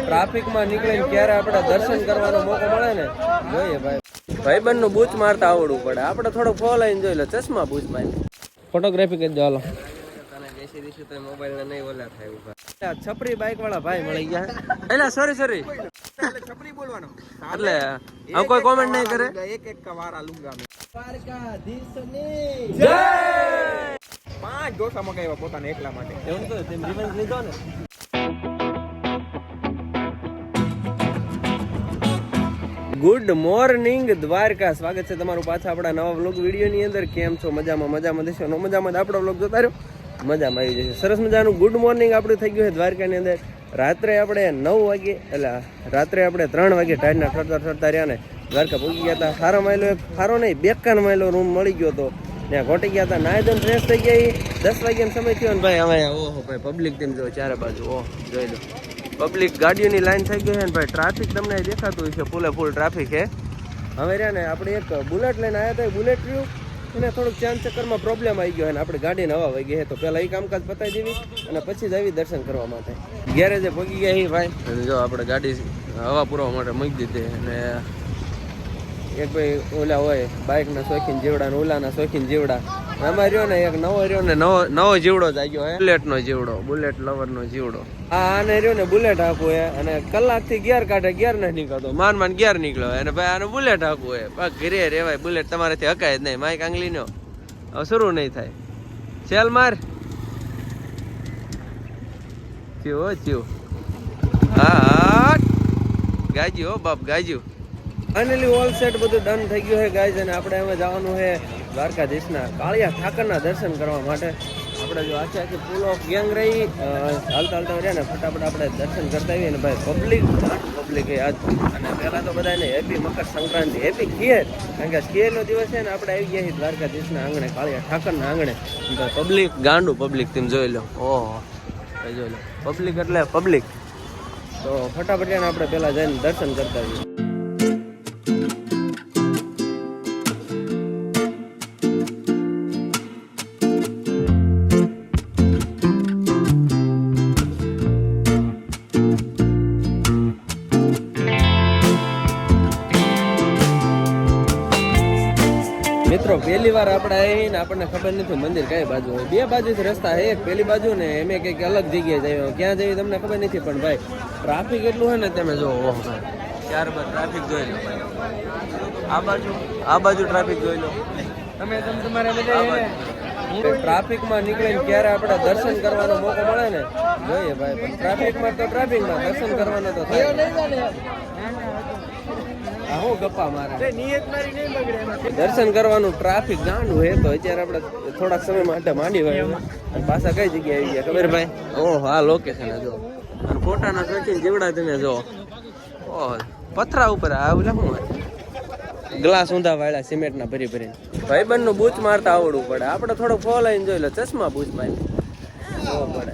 ટ્રાફિકમાં નીકળીને ક્યારે આપણે દર્શન કરવાનો મોકો મળે ને જોઈએ ભાઈ. ભાઈબંધ નું બૂચ મારતા આવડવું પડે. આપણે થોડો ફોલ આવીને જોઈ લો, ચશ્મા બૂચ મારી ફોટોગ્રાફી કરી દો. હાલો મોબાઈલ ને નહીં ઓલા થાય ઉભા. છપરી બાઈક વાળા ભાઈ મળી ગયા. એટલે સોરી છપરી બોલવાનું એટલે હવે કોઈ કોમેન્ટ નહીં કરે. એક એક કા વારા લુંગા મે દ્વારકાધીશની જય. 5 ડોસા મગાવ્યા પોતાને એકલા માટે. એવું તો તેમ રિવેન્જ લીધો ને. Good morning Dwarka. સ્વાગત છે તમારું પાછા આપણા નવા વ્લોગ વિડીયોની અંદર. કેમ છો? મજામાં દેશો. મજામાં આપણો વ્લોગ જોતા રહ્યો, મજામાં આવી જશે. સરસ મજાનું ગુડ મોર્નિંગ આપણું થઈ ગયું છે દ્વારકાની અંદર. રાત્રે આપણે 9 વાગે એટલે રાત્રે આપણે 3 વાગે ટાઈડના ઠરતા રહ્યા ને દ્વારકા પહોંચી ગયા હતા. સારો માયલો, એક સારો નહીં 52 માયલો રૂમ મળી ગયો હતો. ત્યાં ઘોટી ગયા હતા, નાય ધોઈને ફ્રેશ થઈ ગયા. 10 વાગ્યાનો સમય થયો ને ભાઈ. હવે ઓહો ભાઈ પબ્લિક તેમ જો ચારે બાજુ ઓહ જોઈ લો. પબ્લિક ગાડીઓની લાઈન થઈ ગઈ છે ને ભાઈ. ટ્રાફિક તમને દેખાતું હોય છે, ફૂલ ટ્રાફિક છે. હવે રહ્યા ને આપણે એક બુલેટ લઈને આવ્યા હતા. બુલેટ રહ્યું એને થોડુંક ચાંદ ચક્કરમાં પ્રોબ્લેમ આવી ગયો અને આપણે ગાડીને હવા વહી ગઈ છે. તો પહેલાં એ કામકાજ પતાવી દેવી અને પછી જ આવી દર્શન કરવા માટે. ગેરેજે પહોંચી ગયા છીએ ભાઈ. અને જો આપણે ગાડી હવા પૂરવા માટે મૂકી દીધી. અને એક ભાઈ ઓલા હોય બાઇકના શોખીન જીવડા ને ઓલાના શોખીન જીવડા. આમાં રહ્યો ને એક નવો જીવડો જ આવ્યો હે, બુલેટનો જીવડો, બુલેટ લવરનો જીવડો. આને રહ્યો ને બુલેટ હાંકવું હે અને કલાકથી ગેર કાઢે, ગેર નથી નીકળતો. માન ગેર નીકળ્યો અને ભાઈ આને બુલેટ હાંકવું હે. પગ ઘરે રેવાય, બુલેટ તમારાથી હકાય જ નહીં. માઇક આંગલીનો હવે શરૂ નહીં થાય. ચેલ માર થયું હા ગાજ્યું હો બાપ, ગાજ્યું. ફાઇનલી ઓલ સેટ બધું ડન થઈ ગયું છે ગાઈઝ. અને આપણે હવે જવાનું છે દ્વારકાધીશના કાળિયા ઠાકરના દર્શન કરવા માટે. આપણે જો આખી ફૂલ ઓફ ગેંગ રહી હાલતા રહ્યા ને ફટાફટ આપણે દર્શન કરતા આવીએ ને ભાઈ. પબ્લિક આજ. અને પહેલાં તો બધાને હેપી મકર સંક્રાંતિ, હેપી ખીર. કારણ કે ખીરનો દિવસ છે ને આપણે આવી ગયા છીએ દ્વારકાધીશના આંગણે, કાળિયા ઠાકરના આંગણે. પબ્લિક ગાંડું પબ્લિક તમે જોઈ લો. ઓહો જોઈ લો, પબ્લિક એટલે પબ્લિક. તો ફટાફટ આપણે પહેલાં જઈને દર્શન કરતા આવીએ. મિત્રો પહેલી વાર આપણે આવીને આપણને ખબર નથી મંદિર કઈ બાજુ હોય. 2 બાજુથી રસ્તા છે, એક પેલી બાજુ ને એમ કંઈક અલગ જગ્યાએ જઈએ. ક્યાં જઈએ તમને ખબર નથી. પણ ભાઈ ટ્રાફિક એટલું હોય ને તમે જો ઓહ ભાઈ. ત્યારબાદ ટ્રાફિક જોઈ લો. આ બાજુ ટ્રાફિક જોઈ લો તમે તમારે ટ્રાફિકમાં નીકળીને ક્યારે આપણે દર્શન કરવાનો મોકો મળે ને જોઈએ ભાઈ. પણ ટ્રાફિકમાં દર્શન કરવાનો તો થાય. હું ગપ્પા મારે દર્શન કરવાનું ટ્રાફિક ગાંડું હે. તો અત્યારે આપણે થોડાક સમય માટે માંડી હોય અને પાછા કઈ જગ્યાએ આવી ગયા ખબર ભાઈ? ઓહ હા લોકેશન જો. અને ફોટાના શોખીન જીવડા તમે જો. ઓહ પથરા ઉપર આવેલા શું ગ્લાસ ઊંધા વાળ્યા સિમેન્ટના ભરીને. ભાઈબંધ નું બૂચ મારતા આવડવું પડે. આપણે થોડો ફોલ આવીને જોઈ લો, ચશ્મા બૂચ મારી પડે.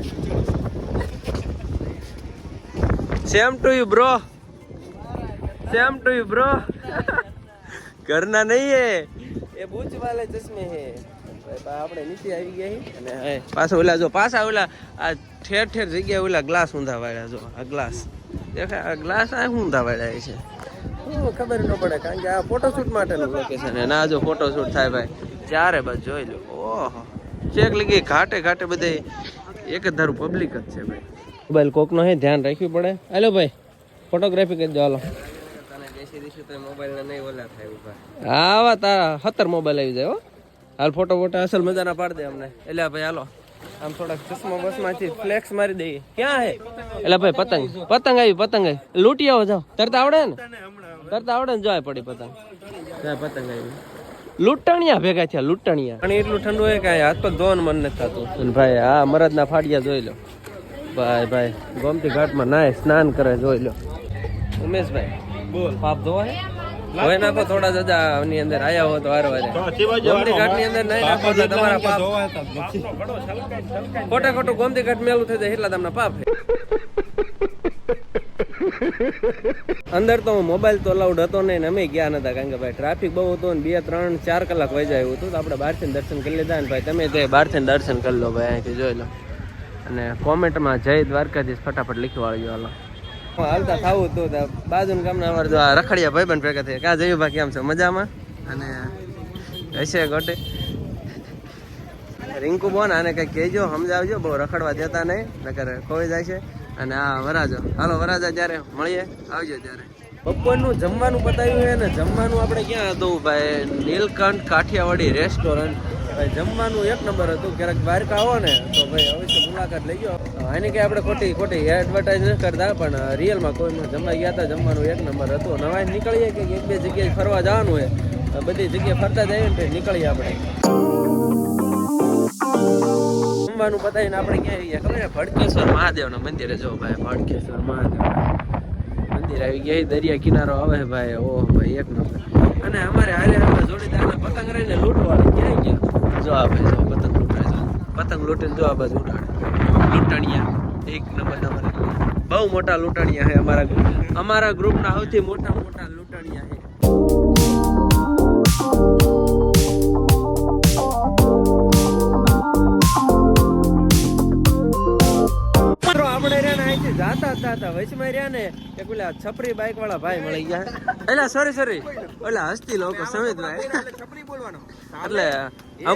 Same to you bro, same to you bro. करना नहीं है ये बूच वाले चश्मे है. આપણે નીચે આવી ગયા અને પાછા ઓલા જો પાછા ઓલા આ ઠેર જગ્યાએ ઓલા ગ્લાસ ઊંધા વાળ્યા. જો આ ગ્લાસ દેખાય, આ ગ્લાસ આ ઊંધા વાળ્યા છે. ખબર ન પડે કારણ કે આ ફોટોશૂટ માટેનું લોકેશન છે. ના જો ફોટોશૂટ થાય ભાઈ ચારે બાજુ જોઈ લો. ઓહો ચેક લગી ઘાટે બધે એક જ ધારું પબ્લિક જ છે ભાઈ. મોબાઈલ કોકનો હે ધ્યાન રાખવું પડે. હાલો ભાઈ ફોટોગ્રાફી કરી દો. હાલો મોબાઈલ નહીં ઓલા થાય ઉભા. આવા તારા 17 મોબાઈલ આવી જાય હો. હાલ ફોટો અસલ મજાના પાડ દે અમને. એટલે ભાઈ હાલો આમ થોડાક ચશ્મા બસમાંથી ફ્લેક્સ મારી દઈએ. ક્યાં હે? એટલે ભાઈ પતંગ આવી. લૂંટી આવો જાઓ. તરતા આવડે ને? જોય પડી પતંગ આવી. લૂંટણિયા ભેગા થયા, લૂંટણિયા. પાણી એટલું ઠંડુ હોય કે હાથ પગ ધોવાનું મન નથી થતું. ભાઈ હા મરદના ફાડિયા જોઈ લો ભાઈ. ગોમતી ઘાટમાં નાય સ્નાન કરે જોઈ લો. ઉમેશભાઈ બોલ પાપ ધોવા હે હોય નાખો થોડા જજા ની અંદર આયા હો તો વારવારે ગોમતી ઘાટ ની અંદર નહીં નાખો તો તમારા પાપ ખોટું ગોમતી ઘાટ મેલું થઈ જાય એટલા તમને પાપ છે. અંદર તો મોબાઈલ તો અલાઉડ હતો નહીં. અમે ગયા નતા કારણ કે ભાઈ ટ્રાફિક બહુ હતું ને 2, 3, 4 કલાક વહી આવ્યું હતું. તો આપણે બહારથી દર્શન કરી લીધા ને ભાઈ તમે તે બહારથી દર્શન કરી લો ભાઈ, અહીંથી જોઈ લો. અને કોમેન્ટમાં જય દ્વારકાધીશ ફટાફટ લખી વાળજો. હાલો હાલતા ખાવું હતું તો બાજુના ગામના અમારે જો આ રખડિયા ભાઈબંધ ભેગા થયા. ક્યાં જયું ભાઈ કેમ છે મજામાં? અને હશે ગોટે રિંકુ બોન આને કંઈક કહેજો સમજાવજો, બહુ રખડવા દેતા નહીં નકર ખોઈ જાય છે. અને આ વરાજો, હાલો વરાજા જ્યારે મળીએ આવજો ત્યારે. બપોરનું જમવાનું પતાવ્યું છે ને જમવાનું આપણે ક્યાં હતું ભાઈ? નીલકંઠ કાઠિયાવાડી રેસ્ટોરન્ટ. ભાઈ જમવાનું એક નંબર હતું. ક્યારેક દ્વારકા આવો ને તો ભાઈ અવશ્ય મુલાકાત લઈ ગયો. એની કંઈ આપણે ખોટી એડવર્ટાઇઝ નથી કરતા, પણ રિયલમાં કોઈમાં જમવા ગયા હતા, જમવાનું એક નંબર હતું. નવાઈ નીકળીએ કે એક બે જગ્યાએ ફરવા જવાનું હોય તો બધી જગ્યાએ ફરતા જઈએ ને નીકળીએ આપણે. જમવાનું પતાવીને આપણે ક્યાં આવી ગયા ખબર? ભડકેશ્વર મહાદેવના મંદિરે. જો ભાઈ ભડકેશ્વર મહાદેવ મંદિર આવી ગયા. દરિયા કિનારો આવે ભાઈ. ઓહ ભાઈ એક નંબર. અને અમારે હારે જોડીદારના પતંગ રહીને લૂંટવાળી ક્યાં ગયા? જો આ ભાઈ જો પતંગ લૂંટાય છે. પતંગ લૂંટીને જો આ બાજુ ઉડાડે. લૂંટણિયા એક નંબર તમારે બહુ મોટા લૂંટણિયા છે. અમારા ગ્રુપના સૌથી મોટા લૂંટણિયા છે. આપણે રહ્યા અહીંથી જાતા વચમાં રહ્યા ને એક પેલા છપરી બાઈક વાળા ભાઈ મળી ગયા. એટલે સોરી ઓલા હસ્તી લોકો સમિતભાઈ એટલે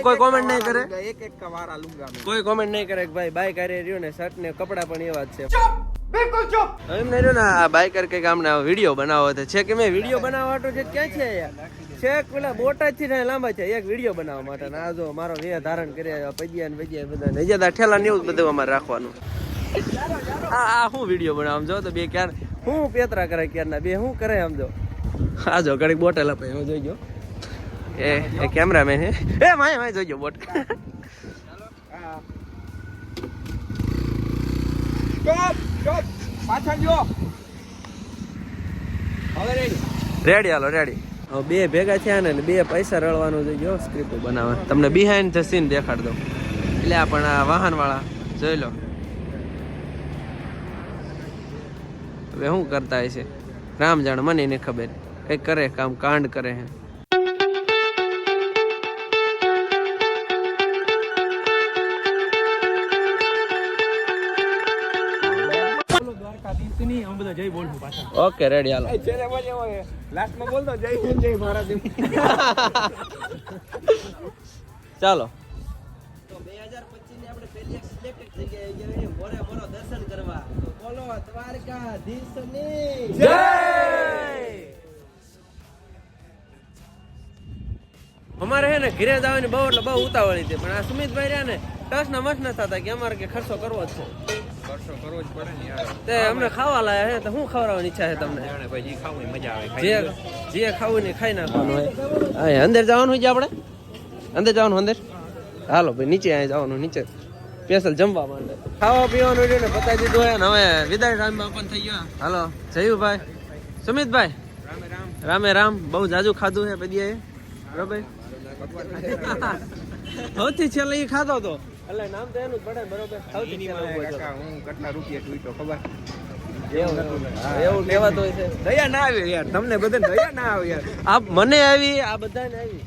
કોઈ કોમેન્ટ નહીં કરે, કોઈ કોમેન્ટ નહીં કરે કે ભાઈ બાઈક હારે રહ્યો ને શર્ટ ને કપડા પણ એવા જ છે. બિલકુલ ચૂપ એમ નહીં રહ્યો ને. આ બાઈકર કઈક આમને વિડીયો બનાવો છે કે મેં વિડીયો બનાવવા તો ક્યાં છે યાર? છેક પેલા બોટાદ થી લાંબા છે એક વિડીયો બનાવવા માટે. આ જો મારો વેહ ધારણ કર્યા પજિયા ને બધા નજાદા ઠેલા ને એવું બધું અમારે રાખવાનું. આ હું વિડીયો બનાવ જો તો બે ક્યાં હું પેતરા કરે ક્યારના બે શું કરે આમ જો. હા જો ઘડીક બોટલ આપે હું જોઈ ગયો. એ કેમેરામેન હે એ માય જોઈ ગયો બોટ. રેડી હાલો રેડી. બે ભેગા થયા ને બે પૈસા રળવાનું જોઈ ગયો. સ્ક્રિપ્ટ બનાવવા તમને બિહાઇન્ડ ધ સીન દેખાડ દો. એટલે આ પણ આ વાહન વાળા જોઈ લો હવે શું કરતા હશે રામ જાણ, મને નહીં ખબર. કઈક કરે કામ કાંડ કરે હે. ઓકે રેડી હાલો. લાસ્ટમાં બોલતો જય હિન્દ જય ભારત. ચાલો 2025 ની આપણે પહેલી સિલેક્ટેડ જગ્યાએ જઈએ મોરે મોરો દર્શન કરવા. તો બોલો દ્વારકાધીશની જય. અમારે હે ને ઘરે જવાની બહુ એટલે બહુ ઉતાવળી હતી, પણ આ સુમિતભાઈ રહ્યા ને ટસ ના મસ ન થતા કે અમારે કે ખર્ચો કરવો જ છે. ખર્ચો કરવો જ પડે ને યાર. તે અમને ખાવા લાયા હે તો શું ખવડાવવાની ઈચ્છા છે તમને? ભાઈ જે ખાવું મજા આવે. જે ખાવું ને ખાઈ નાખવાનું હોય. હા અંદર જવાનું હોય છે આપણે. અંદર જવાનું અંદર. હાલો ભાઈ નીચે અહીં જવાનું, નીચે સ્પેશિયલ જમવા માંડે. ખાવા પીવાનું રહ્યું ને પતાવી દીધું હોય ને હવે વિદાય ટાઈમમાં પણ થઈ ગયો. હાલો જયુભાઈ સુમિતભાઈ રામે રામ. બહુ જાજુ ખાધું છે બધી બરોબર. સૌથી છેલ્લે એ ખાધો હતો એટલે નામ તો એનું જ પડે બરોબર. સૌથી છેલ્લે હું કેટલા રૂપિયા ટૂટ્યો ખબર? એવું કહેવાતું હોય છે. દયા ના આવે યાર તમને બધાને દયા ના આવે યાર. આ મને આવી આ બધાને આવી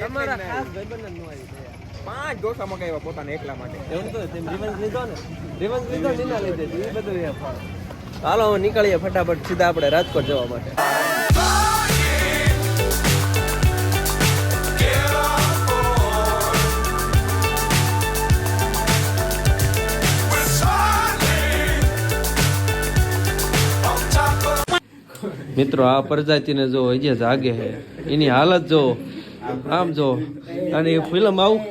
તમારા ખાસ ભાઈબંધ નો આવી. 5 ડોસા મગાવ્યા પોતાને એકલા માટે. એવું તો તેમ રિવન્સ લીધો ને રિવન્સ લીધો નીના લીધે એ બધું. હાલો નીકળીએ ફટાફટ સીધા આપણે રાજકોટ જવા માટે. મિત્રો આ પ્રજાતિને જો હજી જાગે છે એની હાલત જો આમ જો. અને એ ફિલ્મ આવું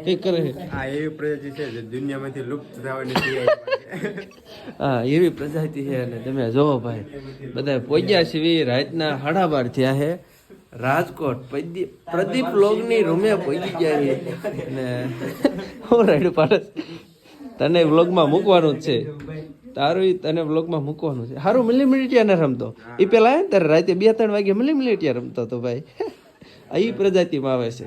કઈ કરે છે. આ એવી પ્રજાતિ છે જે દુનિયામાંથી લુપ્ત થવાની છે. હા એવી પ્રજાતિ છે. અને તમે જોવો ભાઈ બધા પોગ્યા છે રાતના 12:30 થયા છે રાજકોટ. પ્રદીપ વ્લોગની રૂમે પહોંચી ગયા છે ને હું રાઈડ પાડે તને વ્લોગમાં મૂકવાનું જ છે. તારું તને વ્લોગમાં મૂકવાનું છે. સારું મિલિમિલિટિયા ને રમતો એ પેલા આવે ને ત્યારે રાતે 2-3 વાગે મિલિમિલિટિયા રમતો હતો ભાઈ. આ પ્રજાતિમાં આવે છે.